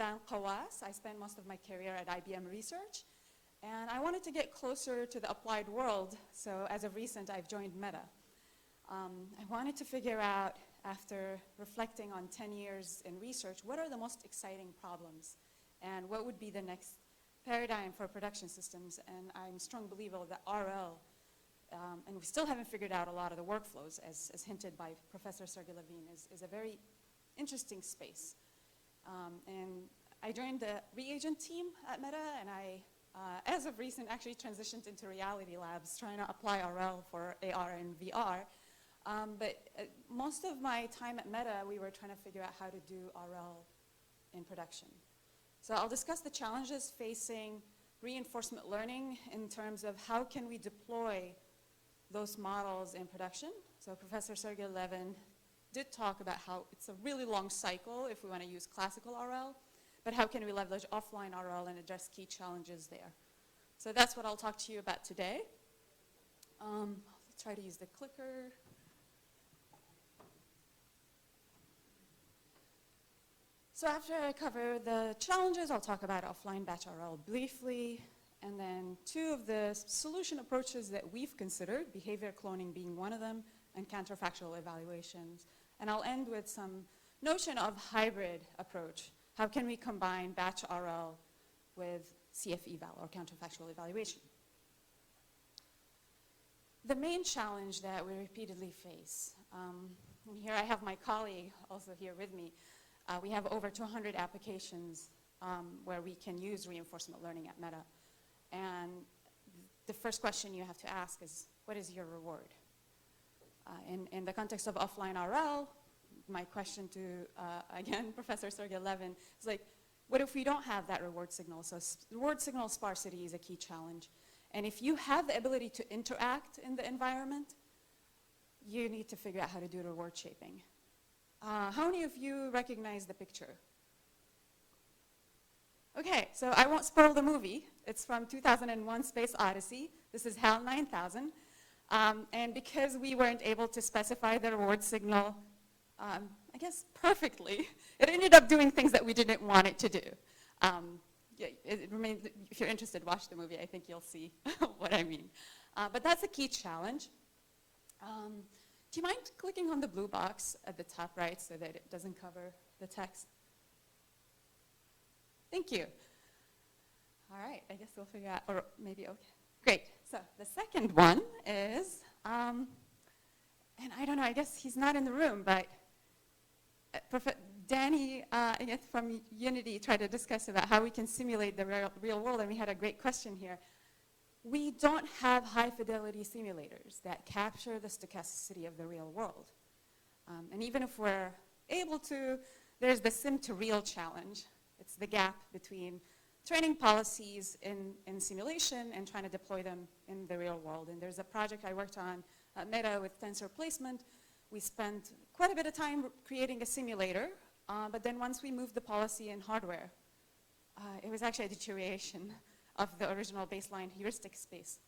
Dan Kawas. I spent most of my career at IBM Research, and I wanted to get closer to the applied world, so as of recent, I've joined Meta. I wanted to figure out, after reflecting on 10 years in research, what are the most exciting problems, and what would be the next paradigm for production systems. And I'm a strong believer that RL, and we still haven't figured out a lot of the workflows, as hinted by Professor Sergey Levine, is a very interesting space. And I joined the reagent team at Meta, and I, as of recent, actually transitioned into reality labs, trying to apply RL for AR and VR. But most of my time at Meta, we were trying to figure out how to do RL in production. So I'll discuss the challenges facing reinforcement learning in terms of how can we deploy those models in production. So Professor Sergey Levin did talk about how it's a really long cycle if we want to use classical RL, but how can we leverage offline RL and address key challenges there. So that's what I'll talk to you about today. I'll try to use the clicker. So after I cover the challenges, I'll talk about offline batch RL briefly, and then two of the solution approaches that we've considered, behavior cloning being one of them, and counterfactual evaluations. And I'll end with some notion of hybrid approach. How can we combine batch RL with CF eval, or counterfactual evaluation? The main challenge that we repeatedly face, and here I have my colleague also here with me, we have over 200 applications where we can use reinforcement learning at Meta. And the first question you have to ask is, what is your reward? In the context of offline RL, my question to, again, Professor Sergey Levin is like, what if we don't have that reward signal? So reward signal sparsity is a key challenge. And if you have the ability to interact in the environment, you need to figure out how to do reward shaping. How many of you recognize the picture? Okay, so I won't spoil the movie. It's from 2001: Space Odyssey. This is HAL 9000. And because we weren't able to specify the reward signal, I guess perfectly, it ended up doing things that we didn't want it to do. If you're interested, watch the movie. I think you'll see what I mean. But that's a key challenge. Do you mind clicking on the blue box at the top right so that it doesn't cover the text? Thank you. All right, I guess we'll figure out, or maybe, okay. Great, so the second one is, and I don't know, I guess he's not in the room, but Danny from Unity tried to discuss about how we can simulate the real world, and we had a great question here. We don't have high-fidelity simulators that capture the stochasticity of the real world. And even if we're able to, there's the sim-to-real challenge. It's the gap between training policies in simulation and trying to deploy them in the real world. And there's a project I worked on at Meta with tensor placement. We spent quite a bit of time creating a simulator, but then once we moved the policy in hardware, it was actually a deterioration of the original baseline heuristic space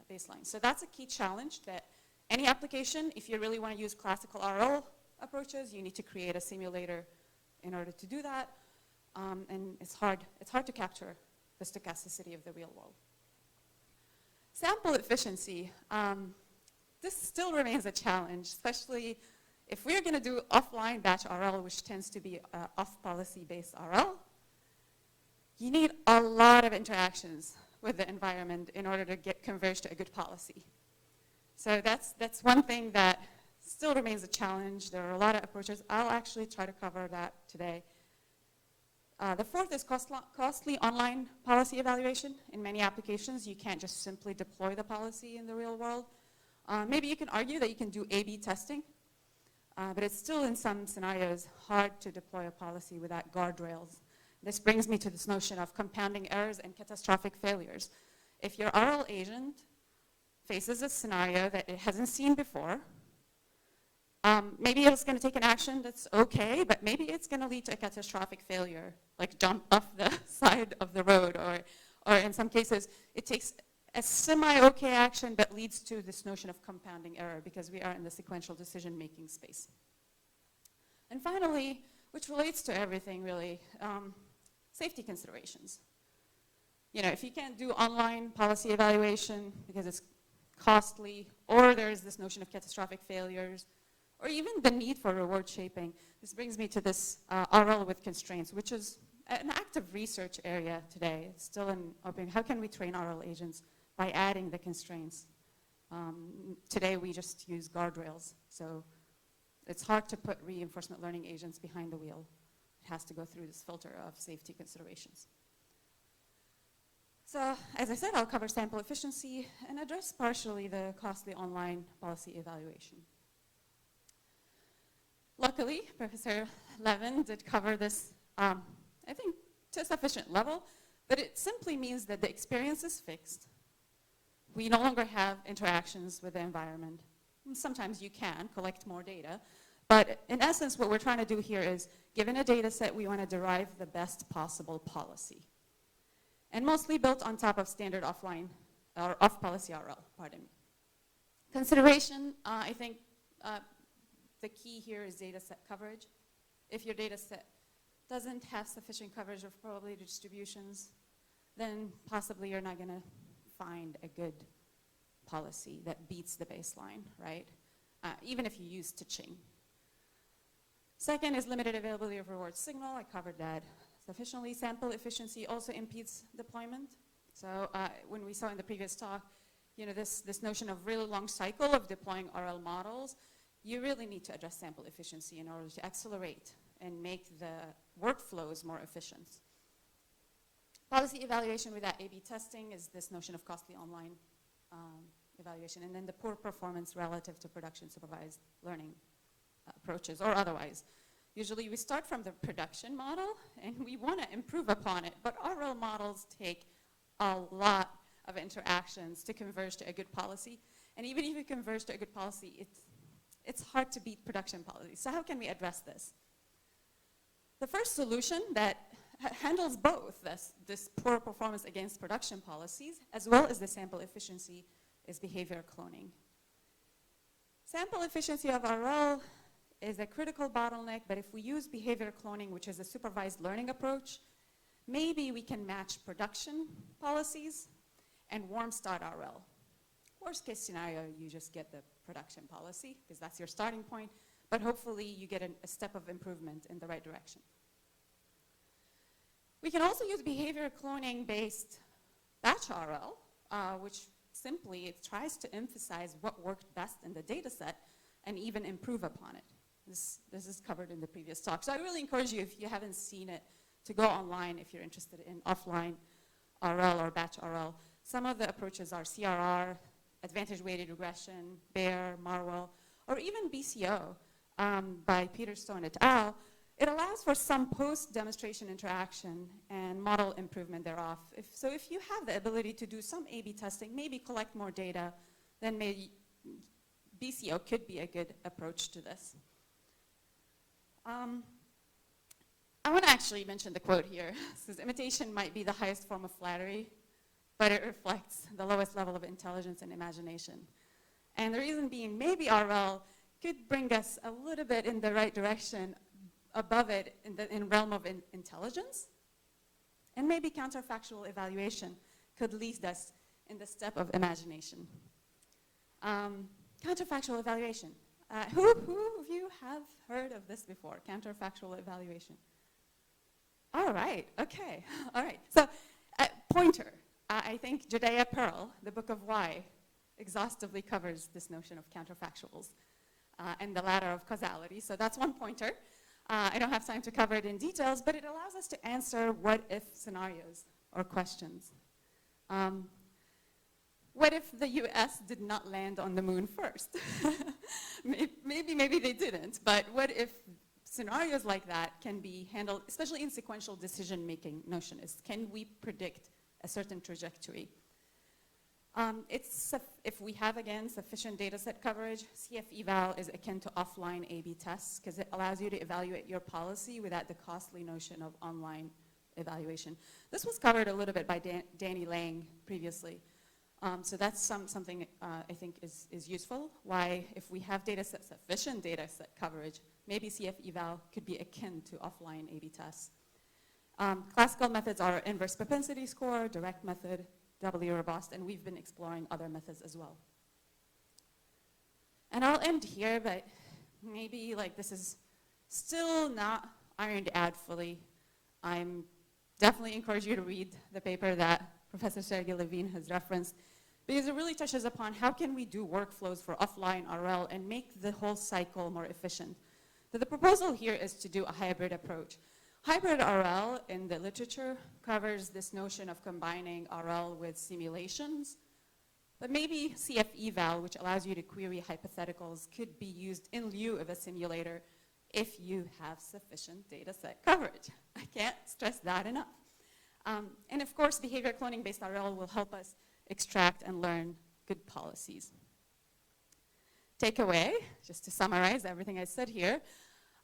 baseline. So that's a key challenge that any application, if you really want to use classical RL approaches, you need to create a simulator in order to do that. And it's hard to capture the stochasticity of the real world. Sample efficiency. This still remains a challenge, especially if we're going to do offline batch RL, which tends to be off-policy based RL. You need a lot of interactions with the environment in order to get converged to a good policy. So that's one thing that still remains a challenge. There are a lot of approaches. I'll actually try to cover that today. The fourth is costly online policy evaluation. In many applications, you can't just simply deploy the policy in the real world. Maybe you can argue that you can do A/B testing, but it's still in some scenarios hard to deploy a policy without guardrails. This brings me to this notion of compounding errors and catastrophic failures. If your RL agent faces a scenario that it hasn't seen before, maybe it's going to take an action that's okay, but maybe it's going to lead to a catastrophic failure, like jump off the side of the road, or in some cases, it takes a semi-okay action but leads to this notion of compounding error because we are in the sequential decision-making space. And finally, which relates to everything really, safety considerations. You know, if you can't do online policy evaluation because it's costly, or there's this notion of catastrophic failures, or even the need for reward shaping, this brings me to this RL with constraints, which is an active research area today. It's still an open. How can we train RL agents by adding the constraints? Today we just use guardrails, so it's hard to put reinforcement learning agents behind the wheel. It has to go through this filter of safety considerations. So, as I said, I'll cover sample efficiency and address partially the costly online policy evaluation. Luckily, Professor Levin did cover this, I think, to a sufficient level, but it simply means that the experience is fixed. We no longer have interactions with the environment. And sometimes you can collect more data, but in essence, what we're trying to do here is, given a data set, we want to derive the best possible policy. And mostly built on top of standard offline, or off-policy RL, pardon me. Consideration, I think the key here is data set coverage. If your data set doesn't have sufficient coverage of probability distributions, then possibly you're not going to find a good policy that beats the baseline, right? Even if you use teaching. Second is limited availability of reward signal. I covered that sufficiently. Sample efficiency also impedes deployment. So when we saw in the previous talk, you know, this notion of really long cycle of deploying RL models, you really need to address sample efficiency in order to accelerate and make the workflows more efficient. Policy evaluation without A/B testing is this notion of costly online evaluation, and then the poor performance relative to production supervised learning approaches or otherwise. Usually we start from the production model and we want to improve upon it, but RL models take a lot of interactions to converge to a good policy. And even if you converge to a good policy, it's hard to beat production policy. So how can we address this? The first solution that handles both this poor performance against production policies as well as the sample efficiency is behavior cloning. Sample efficiency of RL is a critical bottleneck, but if we use behavior cloning, which is a supervised learning approach, maybe we can match production policies and warm start RL. Worst case scenario, you just get the production policy, because that's your starting point, but hopefully you get a step of improvement in the right direction. We can also use behavior cloning-based batch RL, which simply it tries to emphasize what worked best in the data set and even improve upon it. This is covered in the previous talk. So I really encourage you, if you haven't seen it, to go online if you're interested in offline RL or batch RL. Some of the approaches are CRR, advantage weighted regression, Baer, Marwell, or even BCO by Peter Stone et al. It allows for some post-demonstration interaction and model improvement thereof. If you have the ability to do some A/B testing, maybe collect more data, then maybe BCO could be a good approach to this. I want to actually mention the quote here. It says, imitation might be the highest form of flattery, but it reflects the lowest level of intelligence and imagination. And the reason being, maybe RL could bring us a little bit in the right direction above it in realm of intelligence, and maybe counterfactual evaluation could lead us in the step of imagination. Counterfactual evaluation. Who of you have heard of this before, counterfactual evaluation? All right, okay, all right. So, pointer. I think Judea Pearl, the Book of Why, exhaustively covers this notion of counterfactuals and the ladder of causality. So that's one pointer. I don't have time to cover it in details, but it allows us to answer what-if scenarios or questions. What if the US did not land on the moon first? maybe they didn't, but what if scenarios like that can be handled, especially in sequential decision-making notion, is can we predict a certain trajectory? If we have, again, sufficient data set coverage, CF eval is akin to offline A/B tests because it allows you to evaluate your policy without the costly notion of online evaluation. This was covered a little bit by Danny Lang previously. So that's something I think is useful. Why, if we have sufficient data set coverage, maybe CF eval could be akin to offline A/B tests. Classical methods are inverse propensity score, direct method, doubly robust, and we've been exploring other methods as well. And I'll end here, but maybe like this is still not ironed out fully. I'm definitely encourage you to read the paper that Professor Sergey Levine has referenced, because it really touches upon how can we do workflows for offline RL and make the whole cycle more efficient. So the proposal here is to do a hybrid approach. Hybrid RL in the literature covers this notion of combining RL with simulations, but maybe CF eval, which allows you to query hypotheticals, could be used in lieu of a simulator if you have sufficient data set coverage. I can't stress that enough. And of course, behavior cloning-based RL will help us extract and learn good policies. Takeaway, just to summarize everything I said here,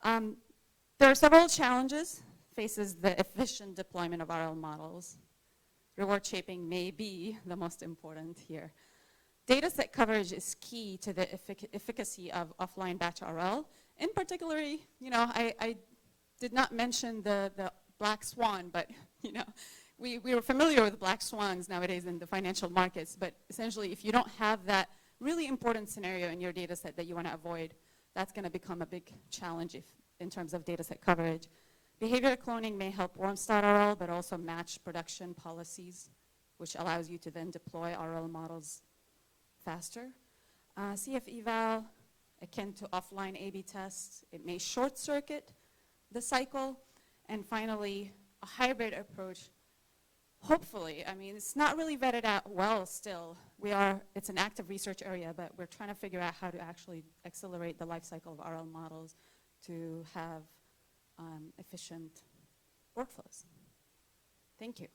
there are several challenges faces the efficient deployment of RL models. Reward shaping may be the most important here. Data set coverage is key to the efficacy of offline batch RL. In particular, you know, I did not mention the black swan, but you know, we are familiar with black swans nowadays in the financial markets, but essentially if you don't have that really important scenario in your data set that you want to avoid, that's going to become a big challenge in terms of data set coverage. Behavior cloning may help warm start RL, but also match production policies, which allows you to then deploy RL models faster. CF eval, akin to offline A/B tests, it may short circuit the cycle. And finally, a hybrid approach, hopefully, I mean, it's not really vetted out well still. It's an active research area, but we're trying to figure out how to actually accelerate the life cycle of RL models to have efficient workflows. Thank you.